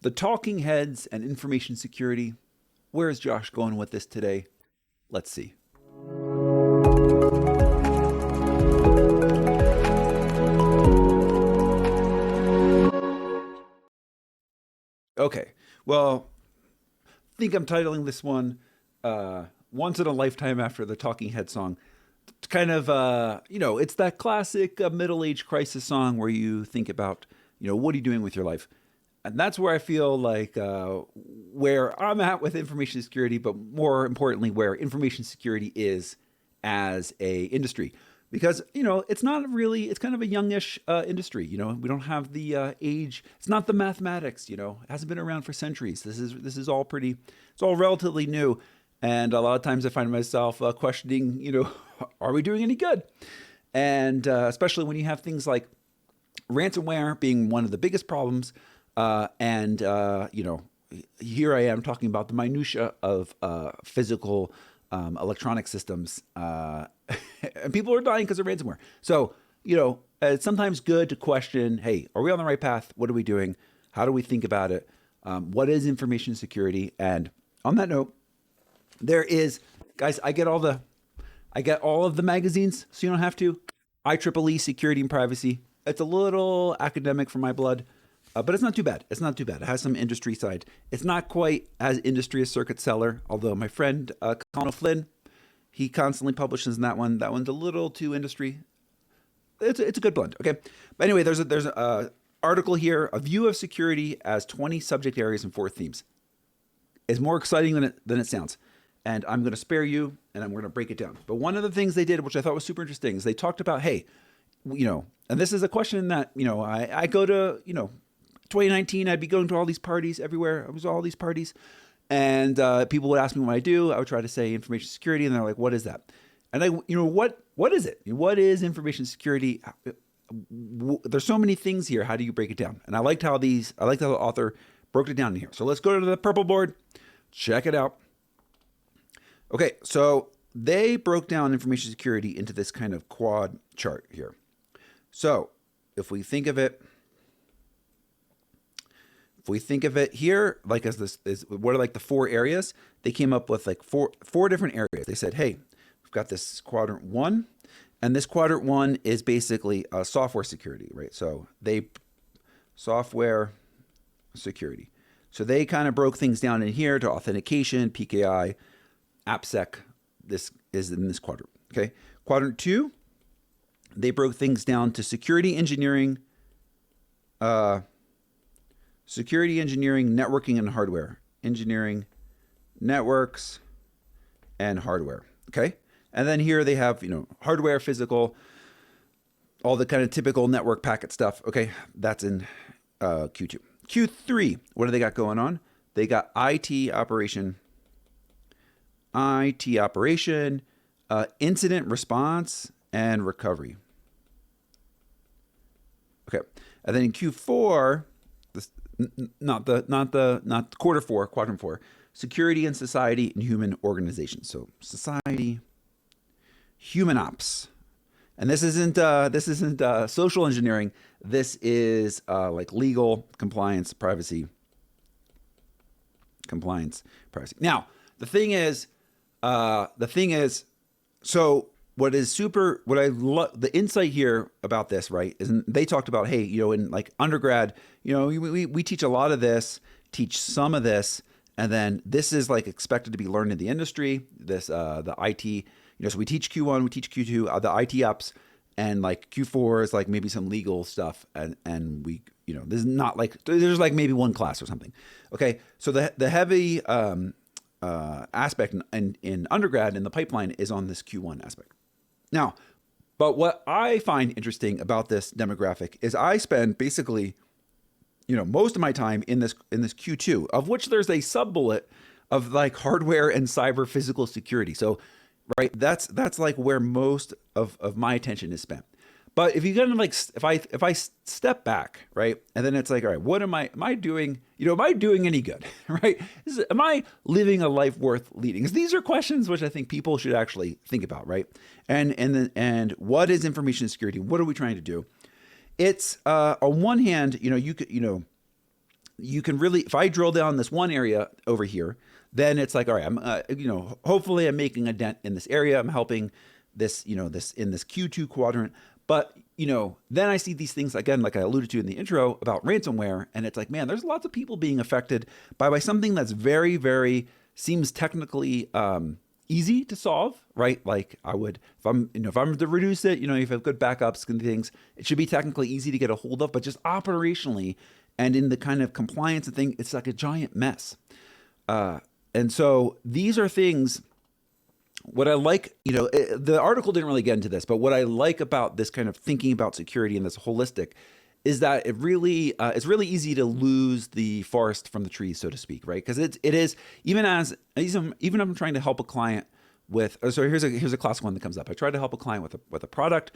The talking heads and information security. Where is Josh going with this today? Let's see. Okay, well, I think I'm titling this one Once in a Lifetime After the Talking Head song. It's kind of, it's that classic middle-age crisis song where you think about, what are you doing with your life? And that's where I feel like where I'm at with information security, but more importantly, where information security is as a industry. Because, it's not really, it's kind of a youngish industry. We don't have the age. It's not the mathematics, it hasn't been around for centuries. This is all pretty, it's all relatively new. And a lot of times I find myself questioning, are we doing any good? And especially when you have things like ransomware being one of the biggest problems. Here I am talking about the minutia of physical electronic systems. And people are dying because of ransomware. So, it's sometimes good to question, hey, are we on the right path? What are we doing? How do we think about it? What is information security? And on that note, there is, guys, I get all of the magazines, so you don't have to. IEEE Security and Privacy. It's a little academic for my blood, but it's not too bad. It's not too bad. It has some industry side. It's not quite as industry as Circuit Seller, although my friend Colin O'Flynn, he constantly publishes in that one. That one's a little too industry. It's a good blend. Okay, but anyway, there's a article here, a view of security as 20 subject areas and 4 themes. It's more exciting than it sounds. And I'm going to spare you, and I'm going to break it down. But one of the things they did, which I thought was super interesting, is they talked about, hey, and this is a question that, I go to, 2019, I'd be going to all these parties everywhere. I was at all these parties. And people would ask me what I do. I would try to say information security, and they're like, what is that? And what is it? What is information security? There's so many things here. How do you break it down? And I liked how the author broke it down in here. So let's go to the purple board. Check it out. Okay, so they broke down information security into this kind of quad chart here. So if we think of it here, like as this is what are like the 4 areas, they came up with like four different areas. They said, hey, we've got this quadrant 1, and this quadrant 1 is basically software security, right? So software security. So they kind of broke things down in here to authentication, PKI, AppSec. This is in this quadrant. Okay. Quadrant 2, they broke things down to security engineering, networking, and hardware. Engineering, networks, and hardware. Okay. And then here they have, hardware, physical, all the kind of typical network packet stuff. Okay. That's in Q2. Q3, what do they got going on? They got IT operation, incident response, and recovery. Okay, and then in Q4, not quarter 4, quadrant 4, security and society and human organization. So society, human ops, and this isn't social engineering. This is like legal, compliance, privacy. Now, the thing is, so what I love, the insight here about this, right, is they talked about, hey, in like undergrad, we teach a lot of this, teach some of this, and then this is like expected to be learned in the industry, this, the IT, so we teach Q1, we teach Q2, the IT ops, and like Q4 is like maybe some legal stuff, and we, this is not like, there's like maybe one class or something. Okay, so the heavy, aspect in undergrad in the pipeline is on this Q1 aspect. Now, but what I find interesting about this demographic is I spend basically, most of my time in this Q2, of which there's a sub bullet of like hardware and cyber physical security. So, right, that's like where most of my attention is spent. But if you kind of like, if I step back, right, and then it's like, all right, what am I doing? Am I doing any good, right? Am I living a life worth leading? Because these are questions which I think people should actually think about, right? And what is information security? What are we trying to do? It's on one hand, you can really, if I drill down this one area over here, then it's like, all right, I'm, hopefully I'm making a dent in this area. I'm helping this, this in this Q2 quadrant. But, then I see these things again, like I alluded to in the intro about ransomware. And it's like, man, there's lots of people being affected by something that's very, very seems technically easy to solve, right? Like I would, if I'm to reduce it, if you have good backups and things, it should be technically easy to get a hold of, but just operationally and in the kind of compliance and thing, it's like a giant mess. And so these are things, what I like, the article didn't really get into this, but what I like about this kind of thinking about security and this holistic is that it really, it's really easy to lose the forest from the trees, so to speak, right? Because it is, even if I'm trying to help a client with, so here's a classic one that comes up. I try to help a client with a product,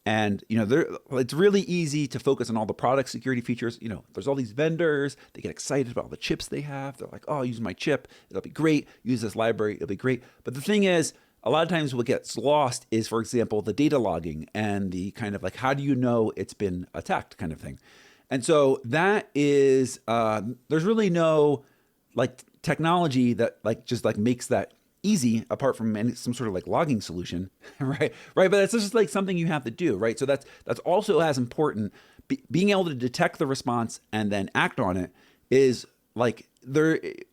and it's really easy to focus on all the product security features. There's all these vendors, they get excited about all the chips they have. They're like, oh, use my chip, it'll be great. Use this library, it'll be great. But the thing is, a lot of times what gets lost is, for example, the data logging and the kind of like, how do you know it's been attacked kind of thing. And so that is, there's really no like technology that just makes that easy apart from some sort of like logging solution, right? But it's just like something you have to do, right? So that's also as important. Being able to detect the response and then act on it is like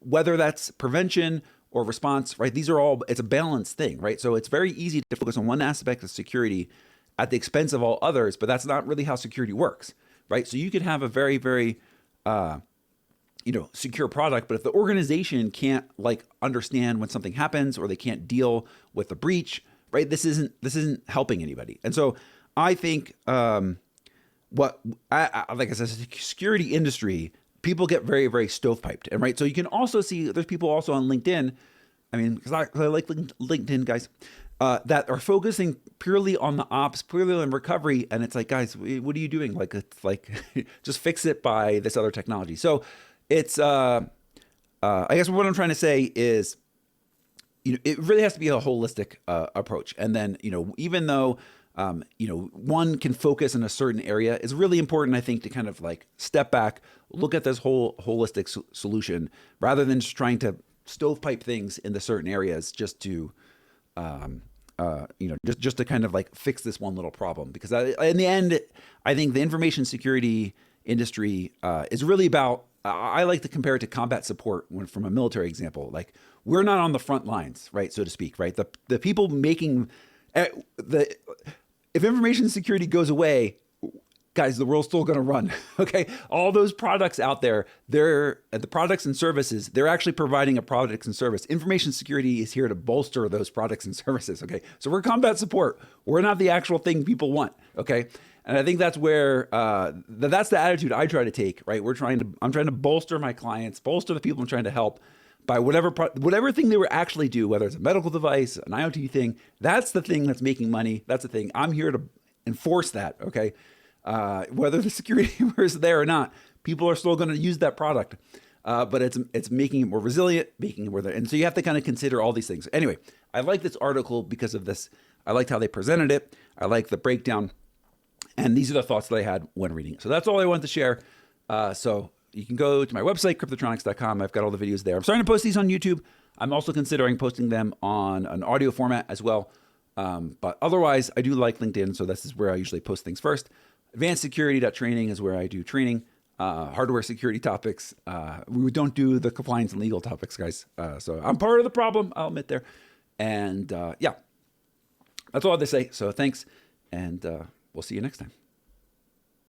whether that's prevention or response, right? These are all, it's a balanced thing, right? So it's very easy to focus on one aspect of security at the expense of all others, but that's not really how security works, right? So you could have a very, very, secure product, but if the organization can't like understand when something happens or they can't deal with the breach, right? This isn't helping anybody. And so I think, like I said, security industry, people get very, very stovepiped. And right. So you can also see there's people also on LinkedIn. I mean, because I like LinkedIn guys that are focusing purely on the ops, purely on recovery. And it's like, guys, what are you doing? Like, it's like, just fix it by this other technology. So it's, I guess what I'm trying to say is, it really has to be a holistic approach. And then, even though, one can focus in a certain area, it's really important, I think, to kind of like step back, look at this whole holistic solution rather than just trying to stovepipe things into certain areas just to, just to kind of like fix this one little problem. Because in the end, I think the information security industry is really about, I like to compare it to combat support from a military example. Like we're not on the front lines, right, so to speak, right? The people making if information security goes away, guys, the world's still going to run. Okay. All those products out there, they're the products and services, they're actually providing a product and service. Information security is here to bolster those products and services. Okay. So we're combat support. We're not the actual thing people want. Okay. And I think that's where, that's the attitude I try to take, right? I'm trying to bolster my clients, bolster the people I'm trying to help by whatever thing they were actually do, whether it's a medical device, an IoT thing, that's the thing that's making money. That's the thing. I'm here to enforce that. Okay. Whether the security is there or not, people are still going to use that product. But it's making it more resilient, making it more there. And so you have to kind of consider all these things. Anyway, I like this article because of this. I liked how they presented it. I like the breakdown. And these are the thoughts that I had when reading it. So that's all I wanted to share. So you can go to my website, cryptotronics.com. I've got all the videos there. I'm starting to post these on YouTube. I'm also considering posting them on an audio format as well. But otherwise, I do like LinkedIn. So this is where I usually post things first. Advancedsecurity.training is where I do training, hardware security topics. We don't do the compliance and legal topics, guys. So I'm part of the problem, I'll admit there. And yeah, that's all I have to say. So thanks. And we'll see you next time.